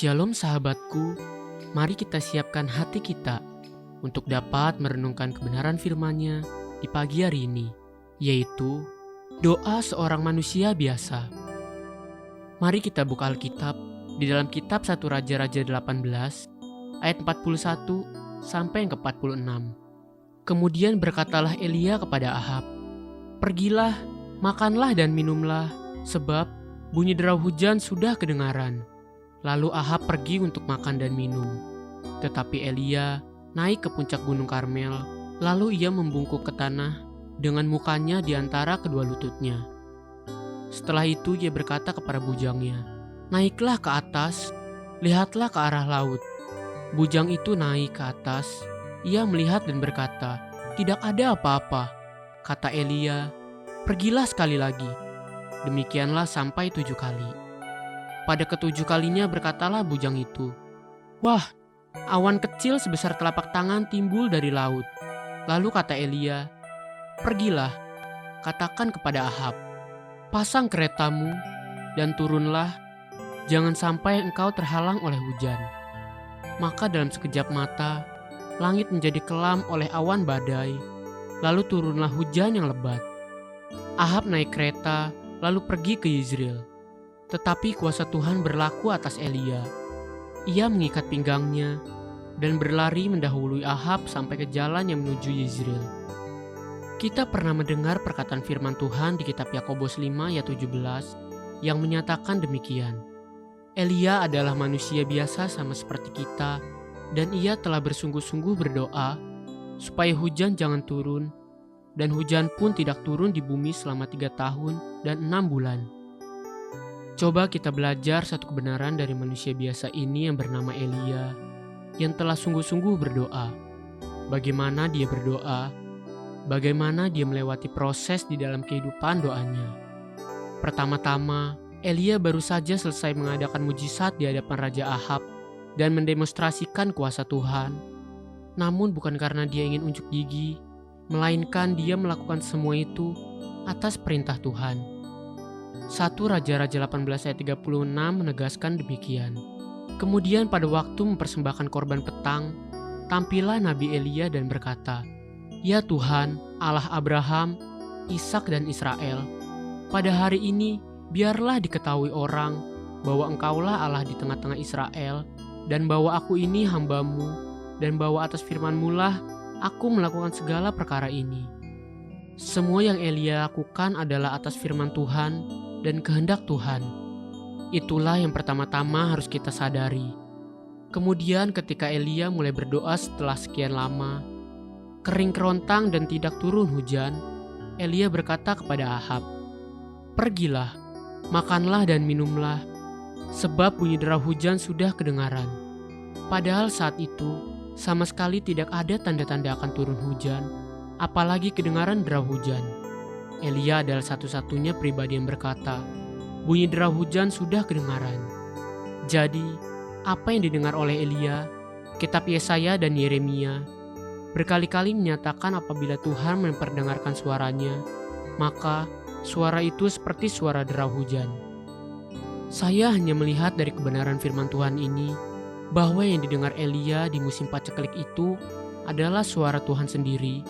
Shalom sahabatku, mari kita siapkan hati kita untuk dapat merenungkan kebenaran firman-Nya di pagi hari ini, yaitu doa seorang manusia biasa. Mari kita buka Alkitab di dalam kitab 1 Raja-Raja 18 ayat 41 sampai yang ke-46. Kemudian berkatalah Elia kepada Ahab, "Pergilah, makanlah dan minumlah, sebab bunyi derau hujan sudah kedengaran." Lalu Ahab pergi untuk makan dan minum. Tetapi Elia naik ke puncak gunung Karmel, lalu ia membungkuk ke tanah dengan mukanya di antara kedua lututnya. Setelah itu ia berkata kepada bujangnya, "Naiklah ke atas, lihatlah ke arah laut." Bujang itu naik ke atas, ia melihat dan berkata, "Tidak ada apa-apa." Kata Elia, "Pergilah sekali lagi." Demikianlah sampai 7 kali. Pada ke-7 kalinya berkatalah bujang itu, "Wah, awan kecil sebesar telapak tangan timbul dari laut." Lalu kata Elia, "Pergilah, katakan kepada Ahab, pasang keretamu dan turunlah, jangan sampai engkau terhalang oleh hujan." Maka dalam sekejap mata, langit menjadi kelam oleh awan badai, lalu turunlah hujan yang lebat. Ahab naik kereta, lalu pergi ke Yizreel. Tetapi kuasa Tuhan berlaku atas Elia. Ia mengikat pinggangnya dan berlari mendahului Ahab sampai ke jalan yang menuju Yizreel. Kita pernah mendengar perkataan firman Tuhan di kitab Yakobus 5 ayat 17 yang menyatakan demikian. Elia adalah manusia biasa sama seperti kita, dan ia telah bersungguh-sungguh berdoa supaya hujan jangan turun, dan hujan pun tidak turun di bumi selama 3 tahun dan 6 bulan. Coba kita belajar satu kebenaran dari manusia biasa ini yang bernama Elia, yang telah sungguh-sungguh berdoa. Bagaimana dia berdoa, bagaimana dia melewati proses di dalam kehidupan doanya. Pertama-tama, Elia baru saja selesai mengadakan mujizat di hadapan Raja Ahab dan mendemonstrasikan kuasa Tuhan. Namun bukan karena dia ingin unjuk gigi, melainkan dia melakukan semua itu atas perintah Tuhan. 1 Raja-Raja 18 ayat 36 menegaskan demikian. Kemudian pada waktu mempersembahkan korban petang, tampillah Nabi Elia dan berkata, "Ya Tuhan, Allah Abraham, Ishak dan Israel, pada hari ini biarlah diketahui orang bahwa Engkaulah Allah di tengah-tengah Israel, dan bahwa aku ini hamba-Mu, dan bahwa atas firman-Mu lah aku melakukan segala perkara ini." Semua yang Elia lakukan adalah atas firman Tuhan dan kehendak Tuhan. Itulah yang pertama-tama harus kita sadari. Kemudian ketika Elia mulai berdoa setelah sekian lama, kering kerontang dan tidak turun hujan, Elia berkata kepada Ahab, "Pergilah, makanlah dan minumlah, sebab bunyi derau hujan sudah kedengaran." Padahal saat itu sama sekali tidak ada tanda-tanda akan turun hujan, apalagi kedengaran derau hujan. Elia adalah satu-satunya pribadi yang berkata, "Bunyi derau hujan sudah kedengaran." Jadi, apa yang didengar oleh Elia, kitab Yesaya dan Yeremia, berkali-kali menyatakan apabila Tuhan memperdengarkan suaranya, maka suara itu seperti suara derau hujan. Saya hanya melihat dari kebenaran firman Tuhan ini, bahwa yang didengar Elia di musim paceklik itu adalah suara Tuhan sendiri,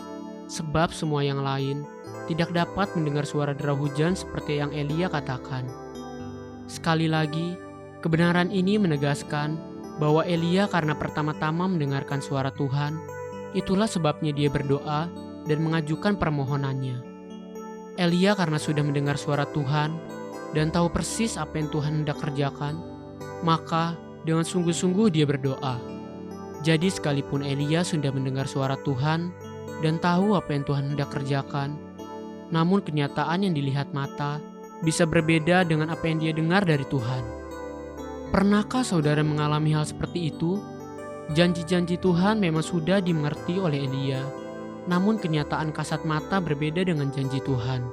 sebab semua yang lain tidak dapat mendengar suara derau hujan seperti yang Elia katakan. Sekali lagi, kebenaran ini menegaskan bahwa Elia karena pertama-tama mendengarkan suara Tuhan, itulah sebabnya dia berdoa dan mengajukan permohonannya. Elia karena sudah mendengar suara Tuhan dan tahu persis apa yang Tuhan hendak kerjakan, maka dengan sungguh-sungguh dia berdoa. Jadi sekalipun Elia sudah mendengar suara Tuhan dan tahu apa yang Tuhan hendak kerjakan, namun kenyataan yang dilihat mata bisa berbeda dengan apa yang dia dengar dari Tuhan. Pernahkah saudara mengalami hal seperti itu? Janji-janji Tuhan memang sudah dimengerti oleh Elia, namun kenyataan kasat mata berbeda dengan janji Tuhan.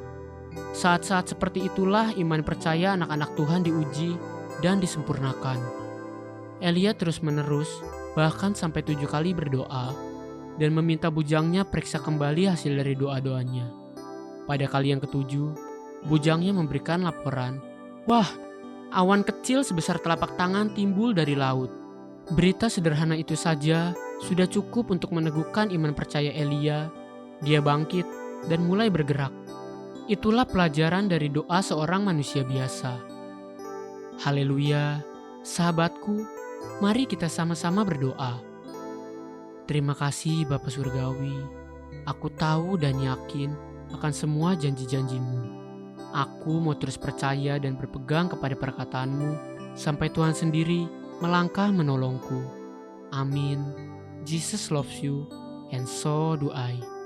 Saat-saat seperti itulah iman percaya anak-anak Tuhan diuji dan disempurnakan. Elia terus-menerus, bahkan sampai 7 kali berdoa, dan meminta bujangnya periksa kembali hasil dari doa-doanya. Pada kali yang ke-7, bujangnya memberikan laporan, "Wah, Awan kecil sebesar telapak tangan timbul dari laut. Berita sederhana itu saja sudah cukup untuk meneguhkan iman percaya Elia. Dia bangkit dan mulai bergerak. Itulah pelajaran dari doa seorang manusia biasa. Haleluya, sahabatku, mari kita sama-sama berdoa. Terima kasih Bapa Surgawi, aku tahu dan yakin akan semua janji-janji-Mu. Aku mau terus percaya dan berpegang kepada perkataan-Mu sampai Tuhan sendiri melangkah menolongku. Amin. Jesus loves you, and so do I.